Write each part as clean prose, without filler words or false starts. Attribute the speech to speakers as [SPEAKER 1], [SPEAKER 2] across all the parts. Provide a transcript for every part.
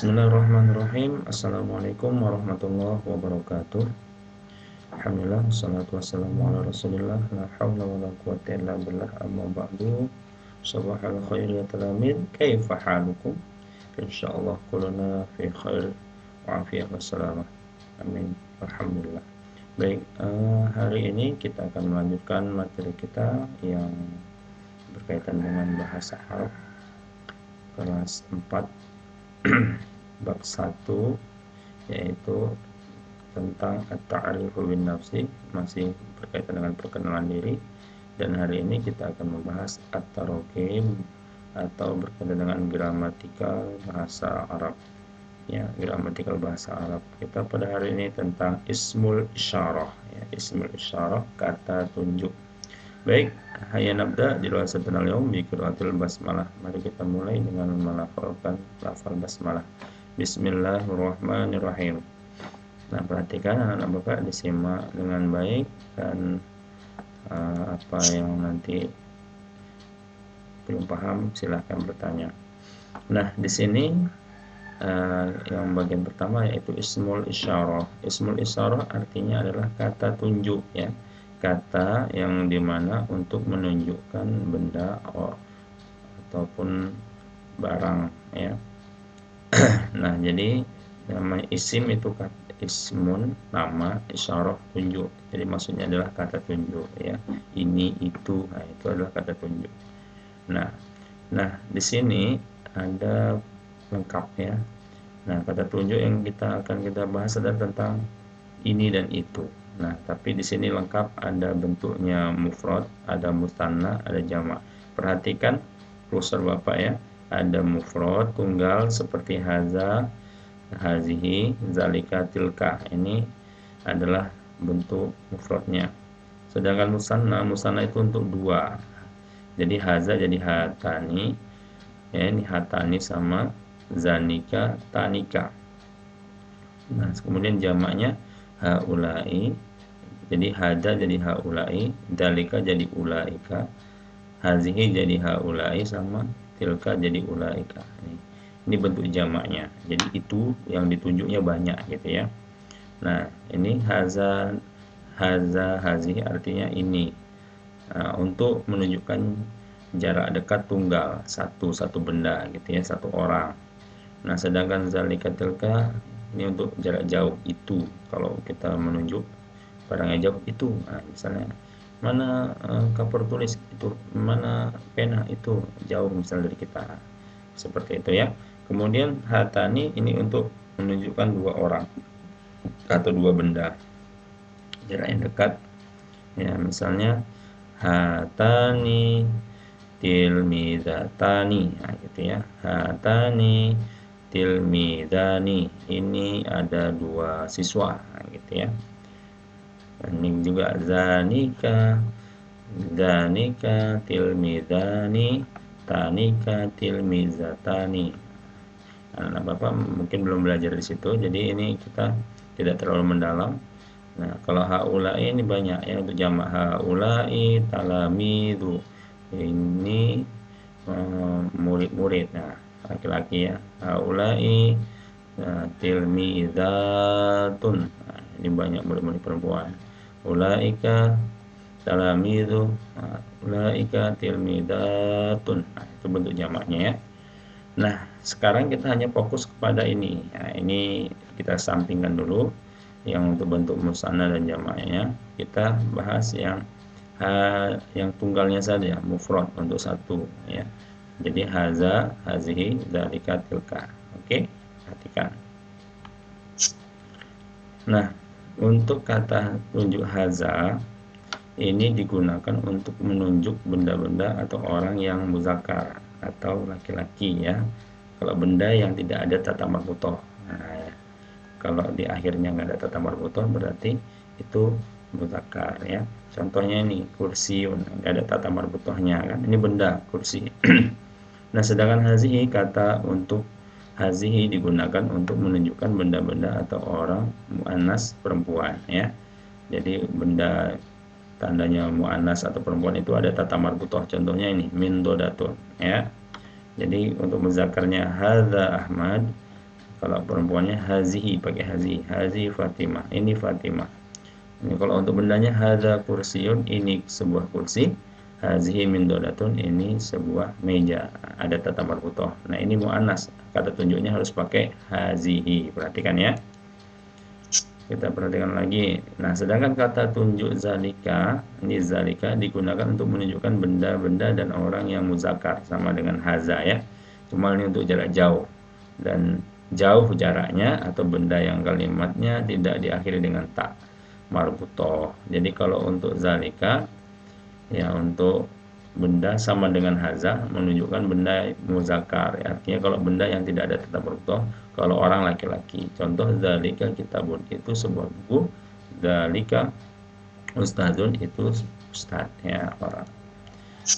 [SPEAKER 1] Bismillahirrahmanirrahim. Assalamualaikum warahmatullahi wabarakatuh. Alhamdulillah, wassalatu wassalamu ala rasulillah, la hawla wa la quwwata illa billah, amma ba'du. Sabahal khair ya talamid, kaifa halukum? Insyaallah kuluna fi khair wa afiyah wassalamah. Amin. Alhamdulillah. Baik, hari ini kita akan melanjutkan materi kita yang berkaitan dengan bahasa Arab kelas 4 bab 1, yaitu tentang at-ta'rifu bin nafsi, masih berkaitan dengan perkenalan diri. Dan hari ini kita akan membahas at-tarokib atau berkaitan dengan gramatikal bahasa Arab. Ya, gramatikal bahasa Arab. Kita pada hari ini tentang ismul isyarah, ya, ismul isyarah, kata tunjuk. Baik, hayya nabda dirasatun al-yawm bi qiraatil basmalah. Mari kita mulai dengan melafalkan lafal basmalah. Bismillahirrahmanirrahim. Nah, perhatikan anak-anak Bapak, disimak dengan baik, dan apa yang nanti belum paham silahkan bertanya. Nah, di sini yang bagian pertama yaitu ismul isyarah. Ismul isyarah artinya adalah kata tunjuk, ya. Kata yang dimana untuk menunjukkan benda ataupun barang, ya. Nah, jadi nama isim itu ismun, nama, isyarah, tunjuk. Jadi maksudnya adalah kata tunjuk, ya. Ini, itu, nah itu adalah kata tunjuk. Nah, di sini ada lengkap, ya. Nah, kata tunjuk yang akan kita bahas adalah tentang ini dan itu. Nah, tapi di sini lengkap, ada bentuknya mufrad, ada musanna, ada jamak. Perhatikan rules Bapak, ya. Ada mufrad tunggal seperti haza, hazihi, zalika, tilka. Ini adalah bentuk mufradnya. Sedangkan musanna itu untuk dua. Jadi haza jadi hatani, ya, ini hatani sama zanika, tanika. Nah, kemudian jamaknya haulai. Jadi hada jadi haulai, dalika jadi ulaika, hazihi jadi haulai, sama tilka jadi ulaika. Ini bentuk jamaknya. Jadi itu yang ditunjuknya banyak, gitu ya. Nah, ini haza, hazihi artinya ini. Nah, untuk menunjukkan jarak dekat tunggal, satu benda, gitu ya, satu orang. Nah, sedangkan zalika, tilka, ini untuk jarak jauh, itu. Kalau kita menunjuk barangnya jauh, itu. Nah, misalnya mana kapur tulis, itu. Mana pena, itu. Jauh misalnya dari kita. Seperti itu, ya. Kemudian hatani ini untuk menunjukkan dua orang atau dua benda, jarak yang dekat, ya. Misalnya hatani tilmizatani, nah, gitu ya. Hatani tilmizani, ini ada dua siswa, nah, gitu ya. Dan ini juga zanika tilmizani, tanika tilmizatani. Nah, Bapak mungkin belum belajar di situ, jadi ini kita tidak terlalu mendalam. Nah, kalau haulai ini banyak, ya, untuk jamak haulai talamidu, ini murid-murid. Nah, laki-laki, ya. Haulai tilmizatun, nah, ini banyak murid-murid perempuan. Ulaika talamidu, nah, ulaika tilmidatun. Nah, itu bentuk jamaknya, ya. Nah, sekarang kita hanya fokus kepada ini. Nah, ini kita sampingkan dulu yang untuk bentuk musanna dan jamaknya. Kita bahas yang tunggalnya saja, mufrad, untuk satu, ya. Jadi haza, hazihi, zalika, tilka. Oke, perhatikan. Nah, untuk kata tunjuk haza ini digunakan untuk menunjuk benda-benda atau orang yang muzakkar atau laki-laki, ya. Kalau benda yang tidak ada tata marbutoh, nah, ya. Kalau di akhirnya nggak ada tata marbutoh berarti itu muzakkar, ya. Contohnya ini kursiun, nggak ada tata marbutohnya, kan. Ini benda, kursi. Nah, sedangkan hazihi, kata untuk hazihi digunakan untuk menunjukkan benda-benda atau orang muannas, perempuan, ya. Jadi benda tandanya muannas atau perempuan itu ada tata marbutoh. Contohnya ini min dodatun, ya. Jadi untuk muzakarnya hadza Ahmad, Kalau perempuannya hazihi, pakai hazihi. Hazihi Fatimah, ini Fatimah. Ini kalau untuk bendanya hadza kursiun, ini sebuah kursi. Hazihi mindodatun, ini sebuah meja. Ada tata marbutoh. Nah, ini muannas. Kata tunjuknya harus pakai hazihi. Perhatikan ya. Kita perhatikan lagi. Nah, sedangkan kata tunjuk zalika, ini zalika digunakan untuk menunjukkan benda-benda dan orang yang muzakkar, sama dengan haza ya. Cuma ini untuk jarak jauh. Dan jauh jaraknya atau benda yang kalimatnya tidak diakhiri dengan ta marbutoh. Jadi kalau untuk zalika ya, untuk benda sama dengan haza menunjukkan benda muzakkar ya. Artinya kalau benda yang tidak ada tata marbutoh, kalau orang laki-laki. Contoh zalika kitabun, itu sebuah buku. Zalika ustadzun, itu ustad ya, orang.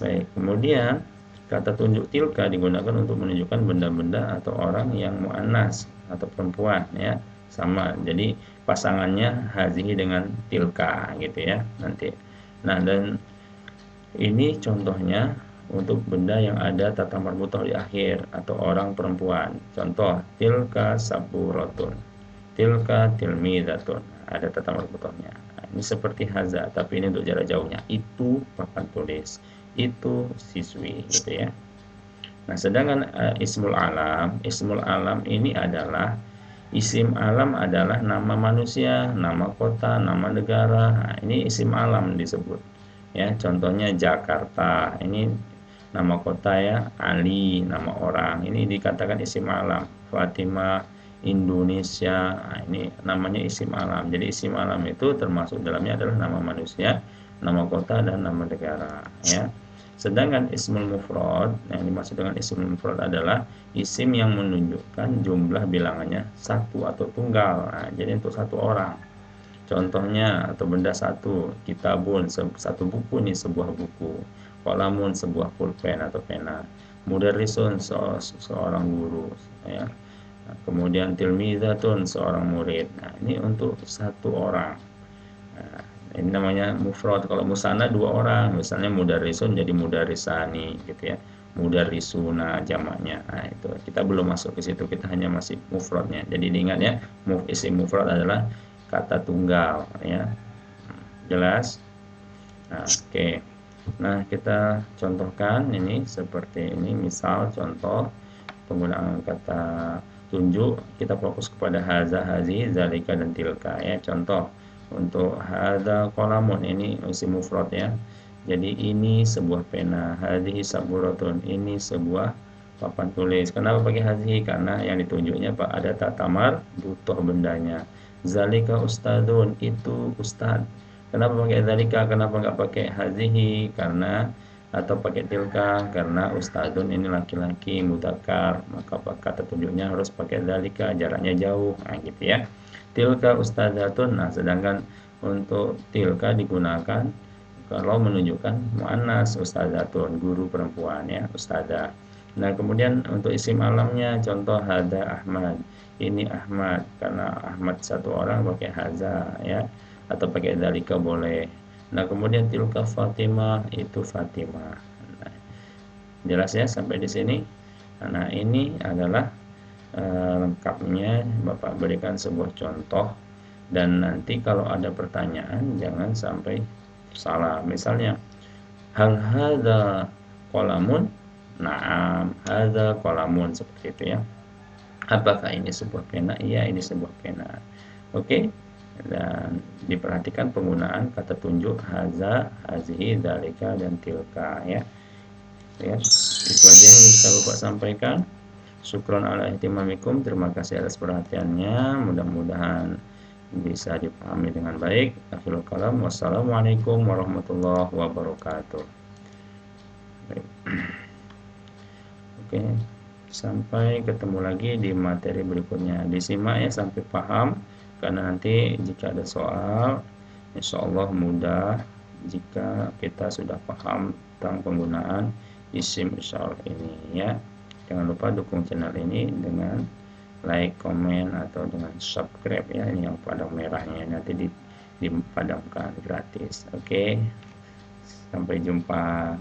[SPEAKER 1] Baik, kemudian kata tunjuk tilka digunakan untuk menunjukkan benda-benda atau orang yang muannas atau perempuan ya, sama. Jadi pasangannya hazihi dengan tilka gitu ya nanti. Nah, dan ini contohnya untuk benda yang ada tata marbutoh di akhir atau orang perempuan. Contoh tilka saburotun, tilka tilmidatun, ada tata marbutohnya. Nah, ini seperti haza, tapi ini untuk jarak jauhnya. Itu papan tulis, itu siswi gitu ya. Nah, sedangkan ismul alam ini adalah isim alam adalah nama manusia, nama kota, nama negara. Nah, ini isim alam disebut. Ya, contohnya Jakarta. Ini nama kota ya, Ali nama orang. Ini dikatakan isim alam. Fatimah Indonesia. Nah, ini namanya isim alam. Jadi isim alam itu termasuk dalamnya adalah nama manusia, nama kota, dan nama negara ya. Sedangkan ismul mufrad, yang dimaksud dengan ismul mufrad adalah isim yang menunjukkan jumlah bilangannya satu atau tunggal. Nah, jadi untuk satu orang. Contohnya atau benda satu, kitabun satu buku nih, sebuah buku. Qalamun sebuah pulpen atau pena. Mudarrisun seorang guru ya. Kemudian tilmizatun seorang murid. Nah, ini untuk satu orang. Nah, ini namanya mufrad. Kalau musanna dua orang, misalnya mudarrisun jadi mudarrisani gitu ya. Mudarrisuna jamaknya. Nah, itu kita belum masuk ke situ, kita hanya masih mufradnya. Jadi diingat ya, isim mufrad adalah kata tunggal ya. Jelas? Nah, oke. Nah, kita contohkan ini seperti ini. Misal contoh penggunaan kata tunjuk, kita fokus kepada haza, hazi, zalika, dan tilka ya. Contoh untuk hadza qalamun, ini isim mufrad ya. Jadi ini sebuah pena. Hadhihi saburatun, ini sebuah papan tulis. Kenapa pakai hadhihi? Karena yang ditunjuknya Pak ada tatamar butuh bendanya. Zalika ustadzun, itu ustad. Kenapa pakai zalika? Kenapa nggak pakai hadhihi? Karena atau pakai tilka, karena ustadzun ini laki-laki mudzakkar, maka kata tunjuknya harus pakai zalika, jaraknya jauh. Nah, gitu ya. Tilka ustadzatun. Nah, sedangkan untuk tilka digunakan kalau menunjukkan muannas, ustadzatun, guru perempuan ya, ustadzah. Nah, kemudian untuk isim alamnya, contoh hada Ahmad, ini Ahmad, karena Ahmad satu orang pakai haza ya, atau pakai dalika boleh. Nah, kemudian tilka Fatimah, itu Fatimah. Nah, jelas ya sampai di sini. Nah, ini adalah lengkapnya Bapak berikan sebuah contoh, dan nanti kalau ada pertanyaan jangan sampai salah. Misalnya hal hadza qalamun, na'am hadza qalamun, seperti itu ya. Apakah ini sebuah pena? Iya, ini sebuah pena. Oke. Dan diperhatikan penggunaan kata tunjuk haza, hazihi, dzalika, dan tilka ya. Ya, itu aja yang bisa Bapak sampaikan. Syukron ala ihtimamikum, terima kasih atas perhatiannya. Mudah-mudahan bisa dipahami dengan baik. Akhirul kalam, wassalamualaikum warahmatullahi wabarakatuh. Baik. Oke, sampai ketemu lagi di materi berikutnya. Disimak ya sampai paham, karena nanti jika ada soal, insya Allah mudah jika kita sudah paham tentang penggunaan isim isyarah ini ya. Jangan lupa dukung channel ini dengan like, komen, atau dengan subscribe ya. Ini yang padang merahnya nanti dipadamkan gratis. Oke, sampai jumpa.